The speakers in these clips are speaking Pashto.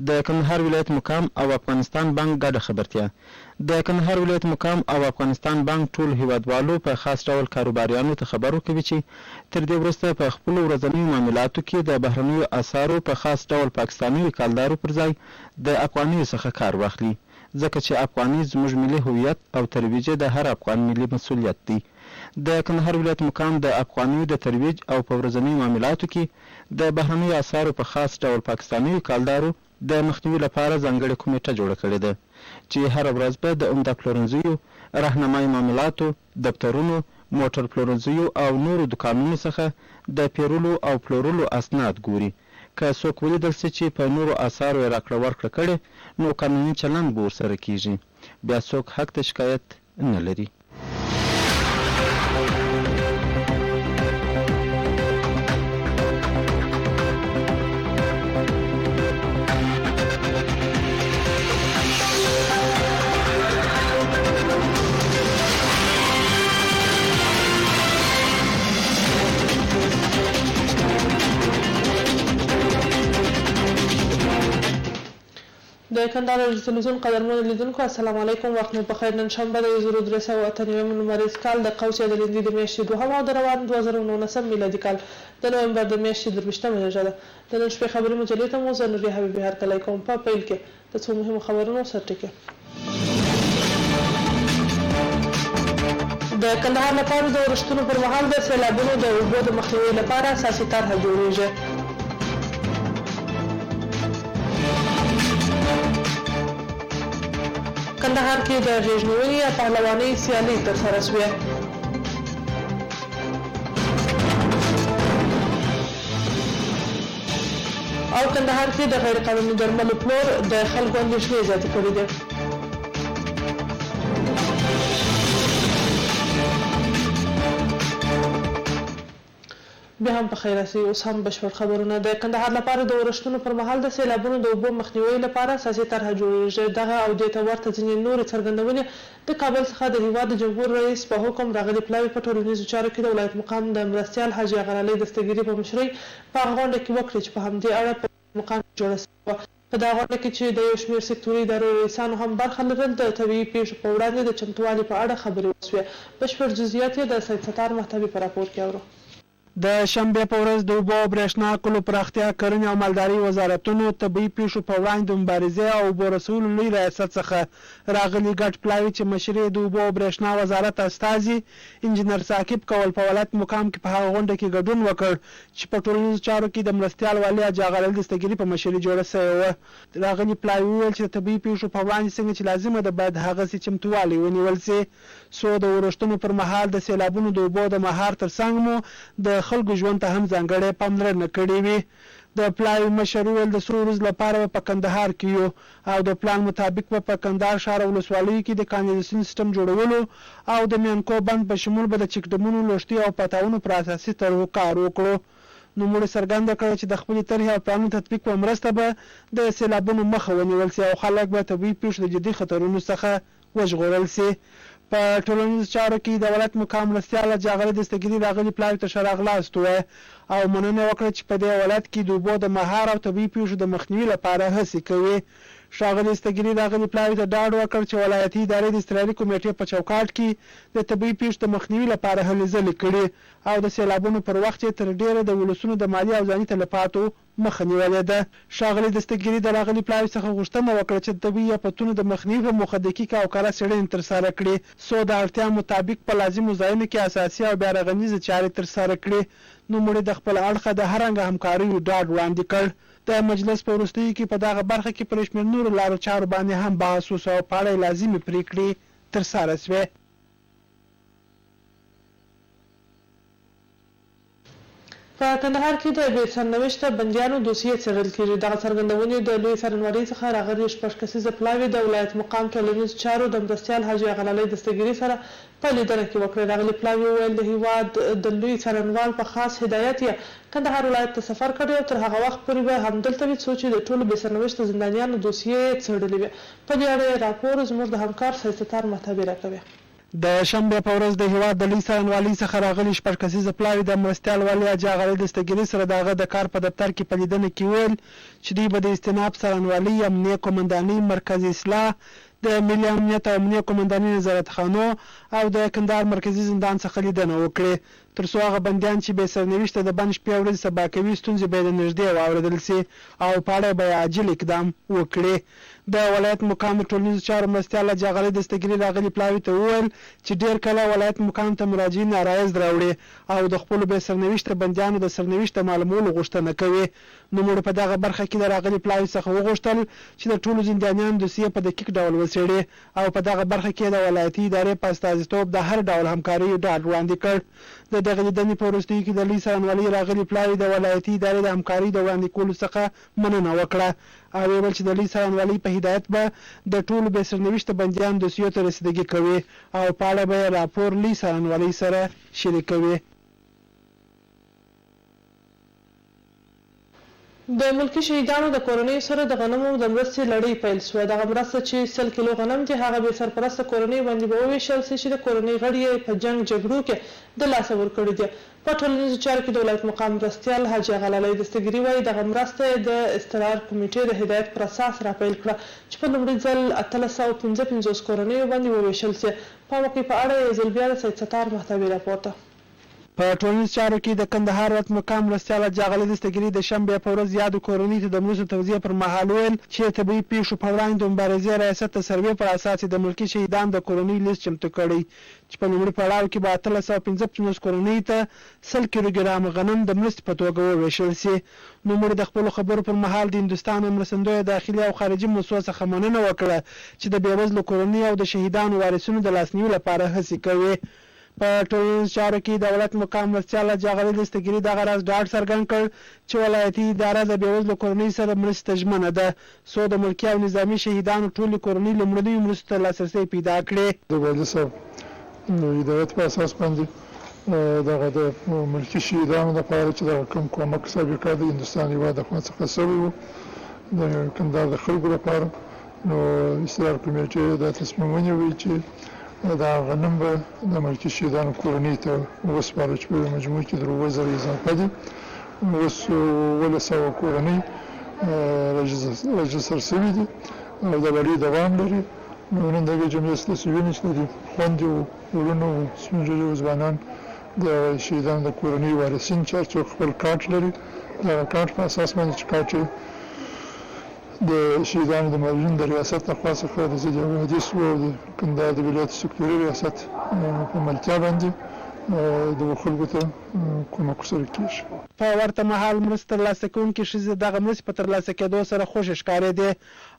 د کندهار ولایت مقام او افغانستان بانک ګډه خبرتیا. د کندهار ولایت مقام او افغانستان بانک ټول هیوادوالو په خاص ډول کاروباریانو ته خبر ورکوي چې تر دې وروسته په خپلو ورځنیو معاملاتو کې د بهرنیو اسعارو په خاص ډول پاکستاني کالدارو پر ځای د افغانیو څخه کار واخلي، ځکه چې افغاني زموږ ملي هویت او ترویج د هر افغان ملي مسؤلیت دی. د کندهار ولایت مقام د افغانیو د ترویج او په ورځنیو معاملاتو کې د بهرنیو اسعارو په خاص ډول پاکستاني کالدارو د مخنیوي لپاره ځانګړې کمیټه جوړه کړې ده چې هر ورځ به د عمده پلورنځیو، راهنمایي معاملاتو، دفترونو، موټر پلورنځیو او نورو دوکانونو څخه د پیرلو او پلورلو اسناد ګوري. که څوک ولیدل سي چې په نورو اسعارو یې راکړه ورکړه کړې، نو قانوني چلند به ورسره کیږي. بیا څوک حق ته شکایت نه لري. د کندهار تلویزیون قدرمنو لیدونکو السلام علیکم، وخت مو بخیر. نن شنبه د 1398 نمریز کال د قوسیه د لندې د میاشتې دوهمه او د روان 2019 میلادي کال د نومبر د میاشتې 23مه نیټه ده. د نن شپې خبري مجلې ته مو زه نوري حبیبي هرکلی کوم. په پیل کې د څو مهمو خبرونو سرټکي. د کندهار لپاره د ورښتونو پر مهال د سیلابونو د اوبو د مخنیوي لپاره اساسي طرحه جوړیږي. کندهار کې د غیږ یا پهلوانۍ سیالۍ ترسره شوې. او کندهار کې د غیر قانوني درملو پلور د خلکو اندېښنې زیاتې کړې دي. بیا هم په خیر راسئ. اوس هم بشپړ خبرونه. د کندهار لپاره د ورښتونو پر مهال د سیلابونو د اوبو مخنیوي لپاره اساسي طرحه جوړیږي. دغه او دې ته ورته ځینې نورې څرګندونې د کابل څخه د هیواد د جمهور رئیس په حکم راغلي پلاوي په ټولنیزو چارو کې د ولایت مقام د مرستیال حاجي غنالۍ دستګیري په مشرۍ په هغه غونډه کې وکړې چې په همدې اړه په مقام جوړه شوه. په دغه غونډه کې چې د یو شمېر سکتوري ادارو رئیسانو هم برخه لرل، د طبیعي پیښو په وړاندې د چمتووالي په اړه خبرې وشوې. بشپړ جزئیات یې د سید ستار مهتبي په راپور کې اورو. د شنبې په ورځ د اوبو او برېښنا کلو پراختیا، کرنې او مالدارۍ وزارتونو طبیعي پیښو په وړاندې د مبارزې او اوبو رسولو لوی ریاست څخه راغلي ګډ پلاوي چې مشري د اوبو او برېښنا وزارت استازي انجینر ثاقب کول په ولایت مقام کې په هغه غونډه کې ګډون وکړ چې په ټولنیزو چارو کې د مرستیال والي حاجي غنالۍ دستګیري په مشري جوړه شوې وه. راغلي پلاوي وویل چې د طبیعي پیښو په وړاندې څنګه چې لازمه ده باید هغسې چمتووالی ونیول سي. څو د ورښتونو پر مهال د سیلابونو د اوبو د مهار ترڅنګ مو د خلکو ژوند ته هم ځانګړې پاملرنه کړې وي. د پلاوي مشر وویل د څو ورځو لپاره په کندهار کې یو او د پلان مطابق په کندهار ښار او ولسوالیو کې د کانالیزاسیون سیستم جوړولو او د میانکو بند په شمول به د چک ډمونو لوښتي او پټاونو پر اساسي طرحو کار وکړو. نوموړي څرګنده کړه چې د خپلې طرحې او پلانونو تطبیق په مرسته به د سیلابونو مخه ونیول سي او خلک به طبیعي پیښو د جدي خطرونو څخه وژغورل سي. په ټولنیزو چارو کې د ولایت مقام مرستیال حاجي غنالۍ دستګیري راغلي پلاوي ته ښه راغلاست ووایه او مننه وکړه چې په دې ولایت کې د اوبو د مهار او طبیعي پیښو د مخنیوي لپاره هڅې کوي. ښاغلي دستګیري راغلي پلاوي ته ډاډ ورکړ چې ولایتي ادارې د اضطراري کمیټې په چوکاټ کې د طبیعي پیښو د مخنیوي لپاره هلې ځلې کړي او د سیلابونو پر وخت یې تر ډیره د ولسونو د مالي او ځاني تلفاتو مخه نیولې ده. ښاغلي دستګیري د راغلي پلاوي څخه غوښتنه وکړه چې د طبیعي آفتونو د مخنیوي په موخه دقیق او کره څېړنې ترسره کړي، څو د اړتیا مطابق په لازمو ځایونو کې اساسي او بیا رغنیزې چارې ترسره کړي. نوموړي د خپل اړخه د هر رنګه همکاریو ډاډ وړاندې کړ. د مجلس په وروستیو کې په دغه برخه کې پر شمېر نورو لارو چارو باندې هم بحث وشو او په اړه یې لازمې پرېکړې ترسره شوې. په کندهار کې د بې سرنوشته بندیانو دوسیې څېړل کېږي. دغه څرګندونې د لوی څارنوالۍ څخه راغلي شپږ کسیزه پلاوي د ولایت مقام ټولنیزو چارو د مرستیال حاجي غنالۍ دستګیري سره په لیدنه کې وکړې. راغلي پلاوي وویل د هیواد د لوی څارنوال په خاص هدایت یې کندهار ولایت ته سفر کړی او تر هغه وخت پورې به همدلته وي څو چې د ټولو بې سرنوشته زندانیانو دوسیې څېړلې وي. په دې اړه یې راپور زموږ د همکار سید ستار مهتبي راکوي. د شنبه په ورځ د هیواد د لوی څارنوالۍ څخه راغلي 6 کسیزه پلاوي د مرستیال والي حاجي اغا دستګیري سره دغه د کار په دفتر کې په لیدنه کې ویل چې دوی به د استناب څارنوالۍ امنیه قومندانۍ مرکزي اصلاح د ملي امنیت او امنیه قومندانۍ نظارتخانو او د کندهار مرکزي زندان څخه لیدنه وکړي تر څو هغه بندیان چې بې سرنوشته د بند شپې ورځې سبا کوي ستونزې به یې د نږدې واورېدل سي او په اړه به یې عاجل اقدام وکړي د ولایت مقام د ټولنیزو چارو مرستیال حاجي اغا دستګیري راغلي پلاوي ته وویل چې ډېر کله ولایت مقام ته مراجعین عرایض راوړي او د خپلو بې سرنوشته بندیانو د سرنوشت د معلومولو غوښتنه کوي نوموړي په دغه برخه کې د راغلي پلاوي څخه وغوښتل چې د ټولو زندانیانو دوسیې په دقیق ډول وڅېړي او په دغه برخه کې د ولایتي ادارې په استازیتوب د هر ډول همکارۍ ډاډ وړاندې کړ د دغه لیدنې په وروستیو کې د لوی څارنوالۍ راغلي پلاوي د ولایتي ادارې د همکارۍ د وړاندې کولو څخه مننه وکړه او ویل چې د لوی څارنوالۍ په هدایت به د ټولو بې سرنوشته بندیانو دوسیو ته رسیدګي کوي او په اړه به یې راپور لوی څارنوالۍ سره شریکوي د ملکي شهیدانو د کورنیو سره د غنمو د مرستې لړۍ پیل شوه دغه مرسته چې 100 کیلو غنم دي هغه بې سرپرسته کورنیو باندې به وویشل سي چې د کورنۍ غړي یې په جنګ جګړو کې د لاسه ورکړي دي په ټولنیزو چارو کې د ولایت مقام مرستیال حاجي اغا دستګیري وایي دغه مرسته د استقرار کمیټې د هدایت پر اساس راپیل کړه چې په لومړي ځل 1355 کورنیو باندې وویشل سي په موقع په اړه یې ځل بیا د سید ستار محتوي راپورته په ټولنیزو چارو کې د کندهار ولایت مقام مرستیال حاجي اغا دستګیري د شنبې په ورځ یادو کورنیو ته د مرستو توزیع پر مهال ویل چې طبیعي پیښو په وړاندې د مبارزې ریاست د سروې پر اساس د ملکي شهیدانو د کورنیو لیست چمتو کړی چې په لومړي پړاو کې به 1355 کورنیو ته 100 کیلوګرام غنم د مرستې په توګه وویشل سي نوموړي د خپلو خبرو پر مهال د هندوستان مرستندویه داخلي او خارجي مسو څخه مننه وکړه چې د بېوزلو کورنیو او د شهیدانو وارثینو د لاسنیوي لپاره هڅې کوي په ټولنیزو چارو کې د ولایت مقام مرستیال حاجي اغا دستګیري دغه راز ډاډ څرګند کړ چې ولایتي اداره د بېوزلو کورنیو سره مرستې ته ژمنه ده څو د ملکي او نظامي شهیدانو ټولې کورنۍ لومړنیو مرستو ته لاسرسی پیدا کړي د والي صاحب هدایت په اساس باندې دغه د ملکي شهیدانو لپاره چې دغه کوم کومک سابقه د هندوستان هېواد لخوا څخه شوی و د کندهار د خلکو لپاره نو استقرار کمیټې دا تصمیم ونیوی چې دا غنم به د ملکي شهیدانو کورنۍ ته وسپارل چې په مجموع کې د 2000 اضافه دي اوس 1200 کورنۍ رجستر شوي دي او د لړۍ دوام لري نو نن دغه جمعیت ستاسو وینئ چې د خویندو وروڼو سپین ږیرو ځوانان د شهیدانو د کورنۍ وارثین چې هر څوک خپل کارت لري دغه کارت په اساس باندې چې کارت د شهیدانو د معلولینو د ریاست لخوا څخه د ضد حوادثو او د کندهار د ولایت سکتوري ریاست په ملتیا باندې د خلکو ته کومک سره کېږي په ورته مهال مرستې ترلاسه کوونکې ښځې دغه مرستې په ترلاسه کېدو سره خوښې ښکارېدې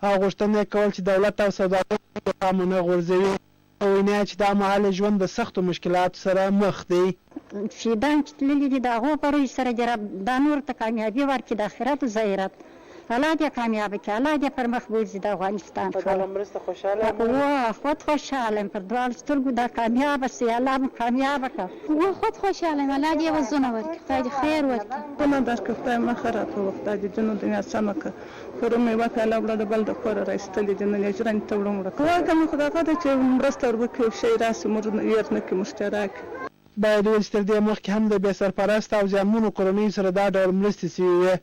او غوښتنه یې کول چې دولت او سوداګرو پام ونه غورځوي او وینا چې دا مهال ژوند د سختو مشکلاتو سره مخ دی شهیدان چې تللي دي د هغو په روی سره دې رب دا نور ته کامیابي ورکړي د آخرت او ظاهرت الله دې کامیابه کړي الله دې پر مخ بوځي د افغانستان خود خوشحاله یم پر دواړو سترګو دا کامیابه سي الله مو کامیابه کړه خود خوشحاله یم الله دې وزونه ورکړي خدای دې خیر ورکړي خونه درکړه خدای مخه راته خدای دې جنو دنیا سمه کړه کورو مې وکاله وړه د بل د کوره راایستلې دي نن یې ژرندې ته وړم واګم خدای ته چې مرسته ورکړي شی راسي موږ یې نه کې مشترک باید ویل چې تر دې مخکې هم د بې سرپرسته او زیانمنو کورنیو سره دا ډول مرستې سوي وې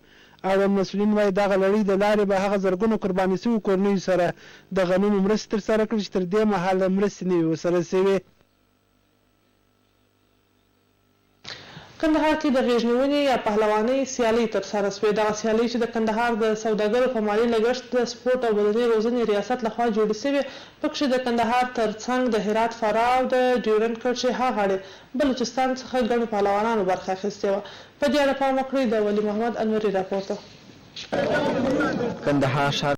او مسؤلین وایي دغه لړۍ د لارې به هغه زرګونو قرباني شوي کورنیو سره د غنمو مرستې ترسره کړي چې تر دې مهاله مرستې نه وي ورسره شوې کندهار کې د غیږنیونې یا پهلوانۍ سیالۍ ترسره شوې دغه سیالۍ چې د کندهار د سوداګرو په مالي لګښت د سپورټ او بدني روزنې ریاست لخوا جوړې شوې پکښې د کندهار ترڅنګ د هرات فراه او د ډیورنډ کرښې ها غاړې بلوچستان څخه ګڼو پهلوانانو برخه اخیستې وه په دې اړه پام وکړئ د ولي محمد انوري راپورته کندهار ښار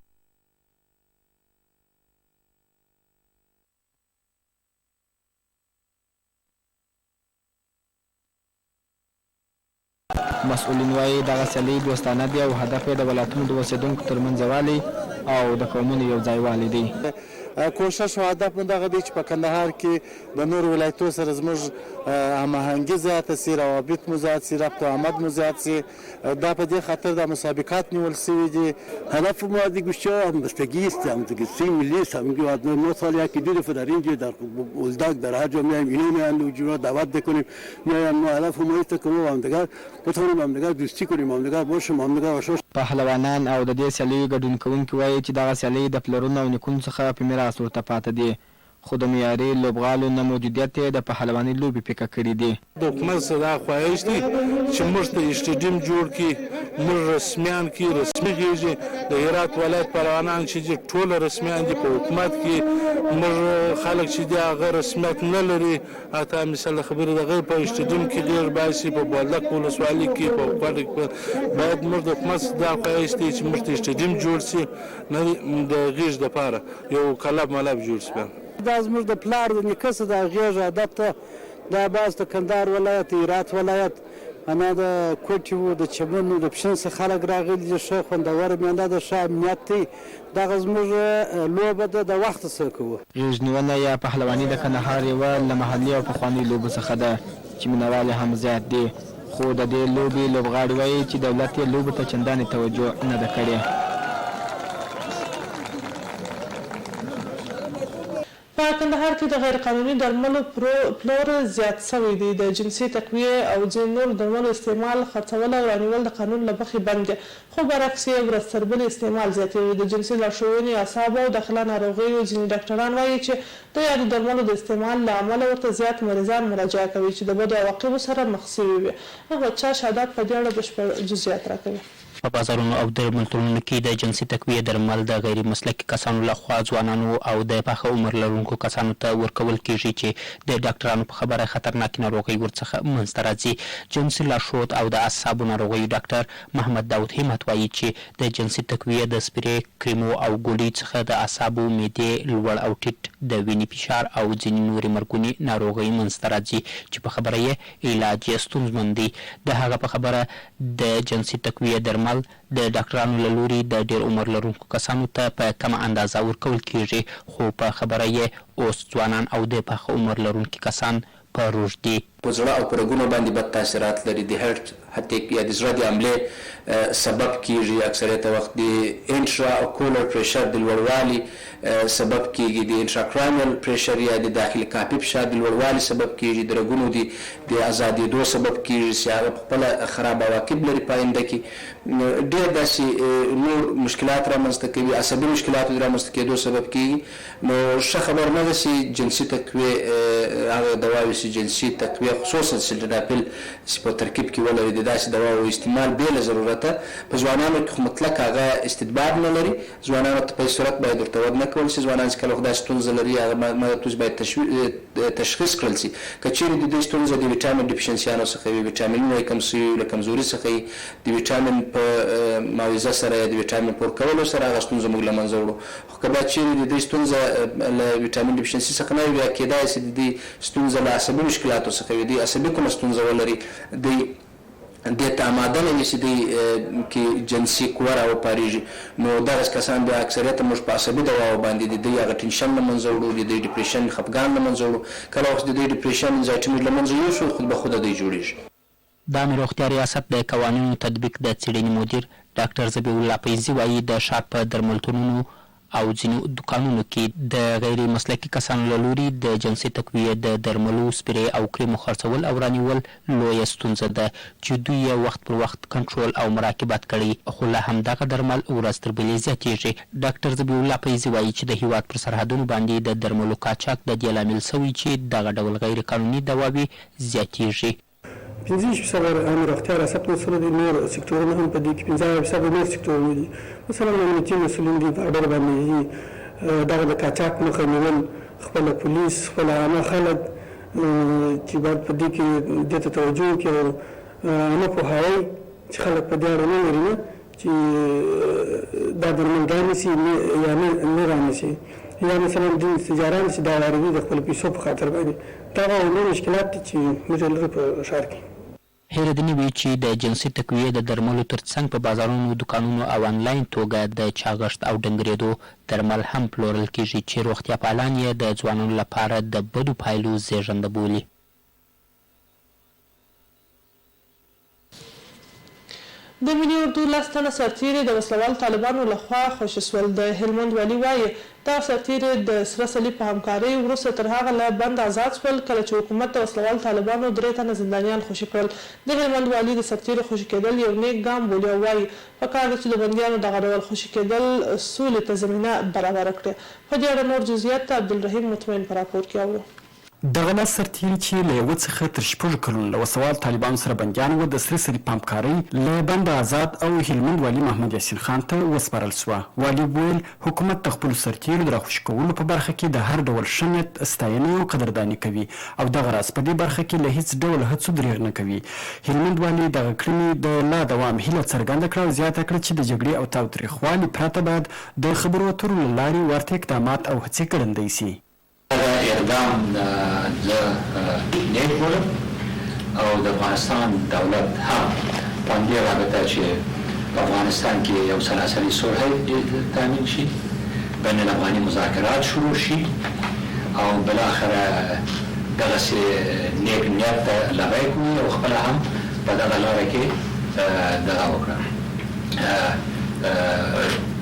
مسؤلین وایي دغه سیالۍ دوستانه دي او هدف یې د ولایتونو د اوسېدونکو ترمنځ یووالی او د قومونو یو ځایوالی دی. کوشش او هدف مو دغه دی چې په کندهار کې د نورو ولایتونو سره زموږ هماهنګي زیاته سي، روابط مو زیات سي، ربط و آمد مو زیات سي. دا په دې خاطر د مسابقات نیول سوي دي. هدف ما di gusciò ambasciagisti, che simili, sappiamo che non so neanche dire federingi da Uldag da Radio میایم لوجو دعوت بکنیم، میایم هدف ما است که ما همدیگر بتونیم همدیگر دوستی کنیم، همدیگر باشیم، همدیگر آشنا. پهلوانان او د دې سیالیو ګډون کوونکي وایي چې دغه سیالۍ د پلرونو او نیکونو څخه په میراث ورته پاتې دي، خو د معیاري لوبغالو نه موجودیت یې د پهلوانۍ لوبې پیکه کړي دي. د حکومت څخه دا خواهش دی چې موږ ته اسټیډیم جوړ کړي، موږ رسمیان کړي، رسمي کېږي. د هرات ولایت پهلوانان چې دي ټول رسمیان دي په حکومت کې. موږ خلک چې دي هغه رسمیت نه لري، حتی مثال د خبرې دغه په اسټیډیم کې ډېر باید شي، په بولدک ولسوالۍ کې په کوټ باید موږ د حکومت څخه دا خواهش دی چې موږ ته اسټیډیم جوړ شي، د غیږ دپاره یو کلب ملب جوړ شي. دا زموږ د پلار د نیکه څخه د غیږ عادت ته دا باز د کندهار ولایت، هرات ولایت، انا د کوټي و د چمن و د پشن څخه خلک راغلي دي، ښه خوندوره میله ده، ښه امنیت دی. دغه زموږ لوبه ده، د وخت څخه کوو. غیږ نیونه یا پهلواني د کندهار یوه له محلي او پخوانۍ لوبو څخه ده چې مینوال یې هم زیات دي، خو د دې لوبې لوبغاړي وایي چې دولت یې لوبو ته چندانې توجه نه ده کړې. په کندهار کې د غیر قانوني درملو پلور زیات شوی دی. د جنسي تقویې او ځینې نور درملو استعمال، خرڅول او رانیول د قانون له مخې بند دي، خو برعکس یې ورځ تر بلې استعمال زیاتوي. د جنسي لارښوونې، اعصابو او داخله ناروغیو ځینې ډاکټران وایي چې د یادو درملو د استعمال له امله ورته زیات مریضان مراجعه کوي چې د بدو عواقبو سره مخ شوي وي. احمدشاه شهادت په دې اړه بشپړ جزئیات راکوي. په بازارونو او درملتونونو کې د جنسي تقویې درمل د غیر مسلکي کسانو لخوا ځوانانو او د پاخه عمر لرونکو کسانو ته ورکول کېږي چې د ډاکټرانو په خبره خطرناکې ناروغۍ ورڅخه منځته راځي. جنسي لارښود او د اعصابو ناروغیو ډاکټر محمد داود همت وایي چې د جنسي تقویې د سپرې، کریمو او ګولۍ څخه د اعصابو، معدې لوړ او ټیټ، د وینې فشار او ځینې نورې مرګونې ناروغۍ منځته راځي چې په خبره یې علاج یې ستونزمن دی. د هغه په خبره د جنسي تقویې درمل د ډاکټرانو له لوري د ډېر عمر لرونکو کسانو ته په کمه اندازه ورکول کېږي، خو په خبره یې اوس ځوانان او د پاخه عمر لرونکي کسان په روږ دي. په زړه او په رګونو باندې بد تاثیرات لري. د هرت هټیک یا د زړه د حملې سبب کېږي. اکثریت وخت د انټرا کولر پریشر د لوړوالي سبب کېږي. د انټراکرانیل پریشر یا د داخلي کاپي فشار د لوړوالي سبب کېږي. د رګونو د ازادېدو سبب کېږي چې هغه خپله خراب عواقب لري په آینده کې. ډېر داسې نور مشکلات رامنځته کوي. عصبي مشکلاتو د رامنځته کېدو سبب کېږي. نو ښه خبر نه ده چې جنسي تقویې هغه دواوې چې جنسي تقویې خصوصا سلډناپل چې په ترکیب کې ولري د داسې دواو استعمال بې له ضرورته په ځوانانو کې خو مطلق هغه استدبار نه لري. ځوانانو ته په صورت باید ورته ود نه کول شي. ځوانان چې کله خدای ستونزه لري هغه باید تشخیص کړل شي. که چیرې د دې ستونزه د ویټامین ډیفیشنسیانو څخه وي، ویټامینونه یې کم شوي له کمزوري څخه وي، د ویټامین په معاوضه سره یا د ویټامین پور کولو سره هغه ستونزه موږ له منځه وړو. خو که بیا چیرې د دې ستونزه له ویټامین ډیفیشنسي څخه نه وي، بیا کېدای شي د دې ستونزه له عصبي مشکلاتو څخه وي، د عصبي کومه ستونزه ولري، دې ته آماده نه وي چې دوی کې جنسي قوه راوپارېږي. نو دغسې کسان بیا اکثریت موږ په عصبي دواو باندې د دوی هغه ټینشن له منځه وړو، د دوی ډپریشن خفګان له منځه وړو. کله وخت د دوی ډپریشن انزایټي موږ له منځه یوسو، خود به خوده دوی جوړېږي. د عامې روغتیا ریاست د قوانینو تطبیق د څېړنې مدیر ډاکټر ذبیح الله فیضي وایي د ښار په درملتونونو او ځینو دکانونو کې د غیر مسلکي کسانو له لوري د جنسي تقویې د درملو، سپرې او کریمو خرڅول او رانیول لویه ستونزه ده چې دوی یې وخت پر وخت کنټرول او مراقبت کړي، خو لا همدغه درمل ورځ تر بلې زیاتېږي. ډاکټر ذبیح الله فیضي وایي چې د هیواد پر سرحدونو باندې د درملو قاچاق د دې لامل شوی چې دغه ډول غیر قانوني دواوې زیاتېږي. 15% عامې روغتیا ریاست مسؤل دي، نور سکتورونه هم په دې کې 15% نور سکتورونه دي. مثلا امنیتي مسؤلین دي، په اډر باندې دي دغه د قاچاق مخه نیول، خپله پولیس، خپله عامه خلک چې باید په دې کې دې ته توجه وکړي او عامه پوهاوی چې خلک په دې اړه نه لري نه چې دا درمل رانیسي یا نه رانیسي، یا مثلا ځینې تجاران چې دا واردوي د خپلو پیسو په خاطر باندې. دا نور مشکلات دي چې موږ لرو په ښار کې. هیره دې نه وي چې د جنسي تقویې د درملو ترڅنګ په بازارونو دوکانونو او آنلاین توګه د چاغښت او ډنګرېدو درمل هم پلورل کیږي چې روغتیا پالان یې د ځوانانو لپاره د بدو پایلو زیږنده بولي. د ملي اردو 10 تنه سرتیري د وسلوال طالبانو لخوا خوشي شول. د هلمند والي وایي دغه سرتیري د سره صلیب په همکارۍ وروسته تر هغه له بند آزاد شول کله چې حکومت د وسلوال طالبانو 3 تنه زندانیان خوشي کړل. د هلمند والي د سرتیرو خوشي کېدل یو نیک ګام بولي او وایي پکار ده چې د بندیانو دغه ډول خوشي کېدل سولې ته زمینه برابره کړي. په دې اړه نور جزئیات ته عبدالرحیم مطمئن په راپور کې اورو. دغه 10 سرتیري چې له یوه څخه تر 6 کلونو له وسوال طالبانو سره بندیان وو د سره صلیب په همکارۍ له بند آزاد او هلمند والي محمد یاسین خان ته وسپارل سوه. والي وویل حکومت د خپلو سرتیرو د راخوشي کولو په برخه کې د هر ډول ښه نیت ستاینه او قدرداني کوي او دغه راز په دې برخه کې له هیڅ ډول هڅو دریغ نه کوي. هلمند والي دغه کړنې د لا دوام هیله څرګنده کړه او زیاته کړه چې د جګړې او تاوتریخوالي پرته باید د خبرو اترو له لارې ورته اقدامات او هڅې ګړندۍ سي. اقدام زه نیک بولم او د افغانستان دولت هم په همدې رابطه چې په افغانستان کې یو سراسري صلح تامین شي، بین الافغاني مذاکرات شروع شي او بالاخره دغسې نیک نیت ته لبیک وي او خپله هم په دغه لاره کې دغه وکړه.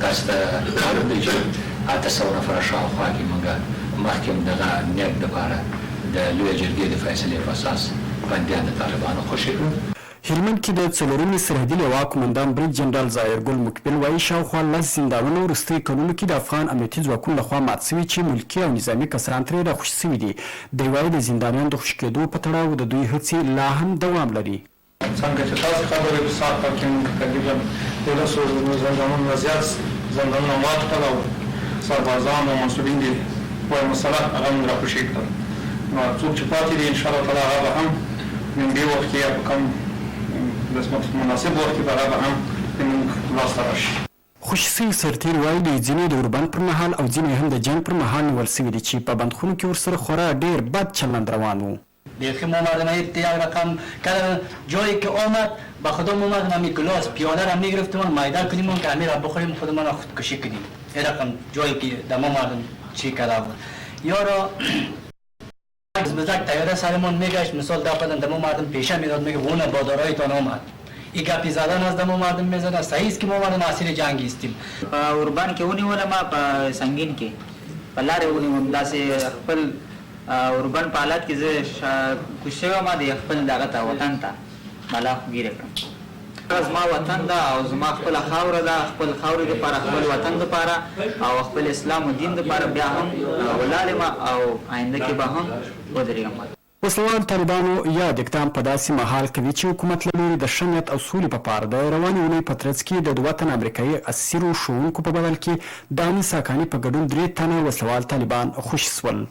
تاسو ته معلوم دی چې 800 نفره شاوخوا کې موږ مخکې دغه نیت دپاره د لویې جرګې د فیصلې په اساس بندیان د طالبانو خوشي کړل. هلمند کې د 4مې سرحدي لوا قومندان برید جنرال ظاهر ګل مقبل وایي شاوخوا 10 زندانونه وروستیو کلونو کې د افغان امنیتي ځواکونو لخوا مات سوي چې ملکي او نظامي کسران ترې راخوشي سوي دي. دی وایي د زندانیانو د خوشي کېدو په تړاو د دوی هڅې لا هم دوام لري. څنګه چې تاسو خبرې په ساعت کې تقریبا 1300 زندانونه زیات زندانونه مات کړل او سربازان او مسؤلین دي وایي مسله هغه موږ راخوشي کړل. نو څوک چې پاتې دي انشاءالله تعالی هغه به هم دې وخت کې یا په کوم مناسب وخت کې به هغه به هم زموږ لاسته راشي. خوشي سوي سرتیري وایي دوی ځینې د اوربند پر مهال او ځینې هم د جنګ پر مهال نیول سوي دي چې په بندخونو کې ورسره خورا ډېر بد چلند روان و. بیخی ما مردم یک رقم کردن جایی که آمد با خودم اومد همی گلاس پیاده را میگرفتیم مایده کنیم که همی را بخوریم خودمان را خودکشی کنیم. این رقم جایی که دما مردم چی کرده بود یا را بزرگ تیاره سرمون میگشت مثال دا قدم دما مردم پیشه میداد میگه وونه بادارایتان آمد این گپی زدن از دما مردم میزنه صحیح است که ما مردم اسیر جنگی استیم. اوربان کې ونیول ما په سنگین کې په لارې ونیوم داسې خپل اوربان په حالت کې زه کوشش وم د خپل دغه ته وطن ته ملا ګیره کړم. زما وطن ده او زما خپل خاوره ده، خپل خاورې دپاره خپل وطن دپاره او خپل اسلام و دین دپاره بیا هم ولاړ یم او آینده کې به هم ودرېږم. وسلوال طالبانو یاد اقدام په داسې مهال کوي چې حکومت له لوري د ښه نیت او سولې په پاره د روانې اونۍ په ترڅ کې د 2 تنه امریکایي اسیرو ښوونکو په بدل کې د امین ساکاني په ګډون 3 تنه وسلوال طالبان خوشي سول.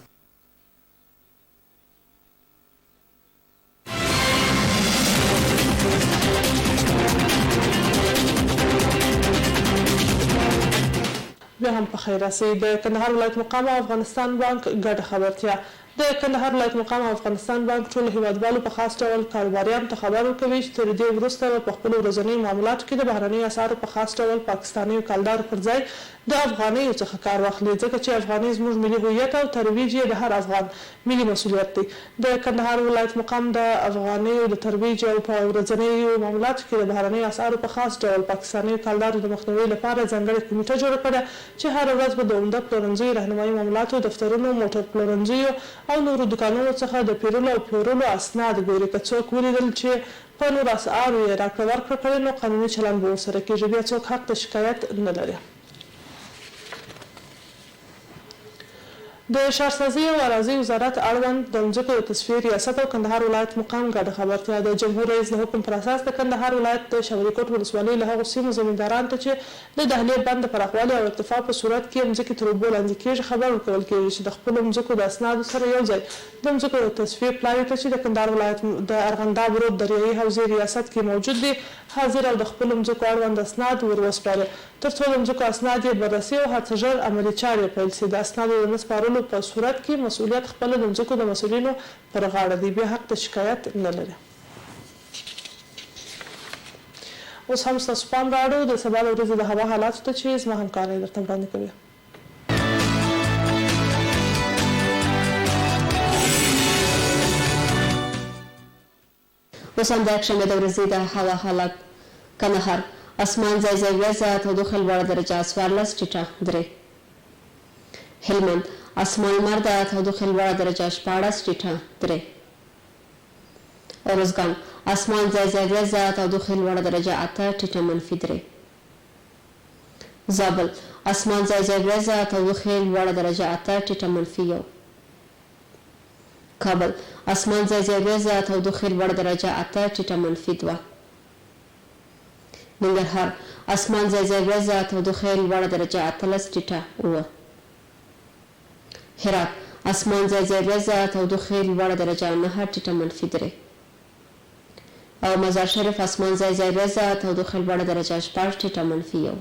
بیا هم په خیر راسئ. د کندهار ولایت مقام او افغانستان بانک ګډه خبرتیا. د کندهار ولایت مقام او افغانستان بانک ټول هیوادوالو په خاص ډول کاروباریانو ته خبر ورکوي چې تر دې وروسته په خپلو ورځنیو معاملاتو کې د بهرنیو اسعارو په خاص ډول پاکستانیو کلدارو پر ځای د افغانیو څخه کار واخلي، ځکه چې افغانۍ زموږ ملي هویت او ترویج یې د هر افغان ملي مسؤلیت دی. د کندهار ولایت مقام د افغانیو د ترویج او په ورځنیو معاملاتو کې د بهرنیو اسعارو په خاص ډول پاکستانیو کلدارو د مخنیوي لپاره ځانګړې کمیټه جوړه کړه چې هره ورځ به د عمده پلورنځیو رهنمایي معاملاتو، دفترونو، موټر پلورنځیو او نورو دکانونو څخه د پیرلو او پلورلو اسناد ګوري. که څوک ولیدل چې په نورو اسعارو یې راکړه ورکړه کړې نو قانوني چلند به ورسره کېږي. بیا څوک حق د شکایت نه لري. د ښارسازي او اراضي وزارت اړوند د ځمکو د تصفیې ریاست او کندهار ولایت مقام ګډه خبرتیا. د جمهور رئیس د حکم پر اساس د کندهار ولایت د شوري کوټ ولسوالۍ له هغو سیمو زمیندارانو ته چې د دهلې بند د پراخوالي او ارتفاع په صورت کې ځمکې تر اوبو لاندې کېږي خبر ورکول کېږي چې د خپلو ځمکو د اسنادو سره یو ځای د ځمکو د تصفیې پلاوي ته چې د کندهار ولایت د ارغنداب رود دریایي حوزې ریاست کې موجود دي حاضر او د خپلو ځمکو اړوند اسناد ور وسپاره تر څو د ځمکو اسناد یې بررسي او هڅه ژر عملي چارې پیل شي. د اسنادو د نه سپارلو په صورت کې مسؤلیت خپله د ځمکو د مسؤلینو پر غاړه دی. بیا حق د شکایت نه لري. اوس هم ستاسو پام راوړو د سبا د ورځې د هوا حالاتو ته چې زما همکاری درته وړاندې کوي. اوس هم د یکشنبې د ورځې د هوا حالات. کندهار اسمان ځای ځای وریځه، تودوخه لوړه درجه 14 ټیټه 3. هلمند اسمان لمر ده، تودوخه لوړه درجه 14 ټیټه 3. ارزګان اسمان ځای ځای وریځه، تودوخه لوړه درجه 8 ټیټه -3. زابل اسمان ځای ځای وریځه، تودوخه لوړه درجه 8 ټیټه -1. کابل اسمان ځای ځای وریځه، تودوخه لوړه درجه 8 ټیټه -2. ننګرهار اسمان ځای ځای وریځه، تودوخه لوړه درجه 18 ټیټه 9. هرات اسمان ځای ځای وریځه، تودوخه لوړه درجه 9 ټیټه -3. او مزار شریف اسمان ځای ځای وریځه، تودوخه لوړه درجه 6 ټیټه -1.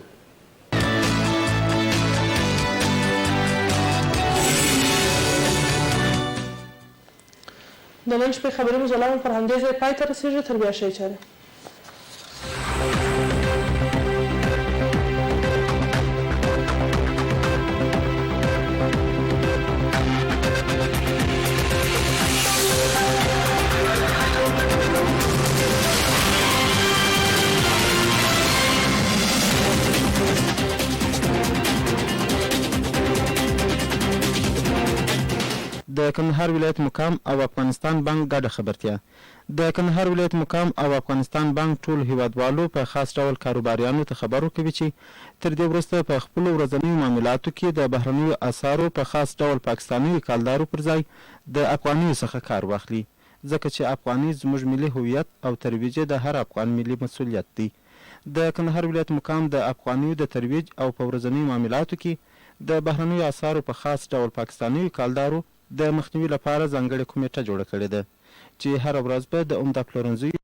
د نن شپې خبري مجله مو پر همدې ځای پای ته رسېږي. تر بیا ښې چارې. د کندهار ولایت مقام او افغانستان بانک ګډه خبرتیا. د کندهار ولایت مقام او افغانستان بانک ټول هیوادوالو په خاص ډول کاروباریانو ته خبر ورکوي چې تر دې وروسته په خپلو ورځنیو معاملاتو کې د بهرنیو اسعارو په خاص ډول پاکستاني کالدارو پر ځای د افغانیو څخه کار واخلي، ځکه چې افغاني زموږ ملي هویت او ترویج د هر افغان ملي مسؤلیت دی. د کندهار ولایت مقام د افغانیو د ترویج او په ورځنیو معاملاتو کې د بهرنیو اسعارو په خاص ډول پاکستاني کالدارو د مخنیوي لپاره ځانګړې کمیټه جوړه کړې ده چې هره ورځ به د عمده پلورنځیو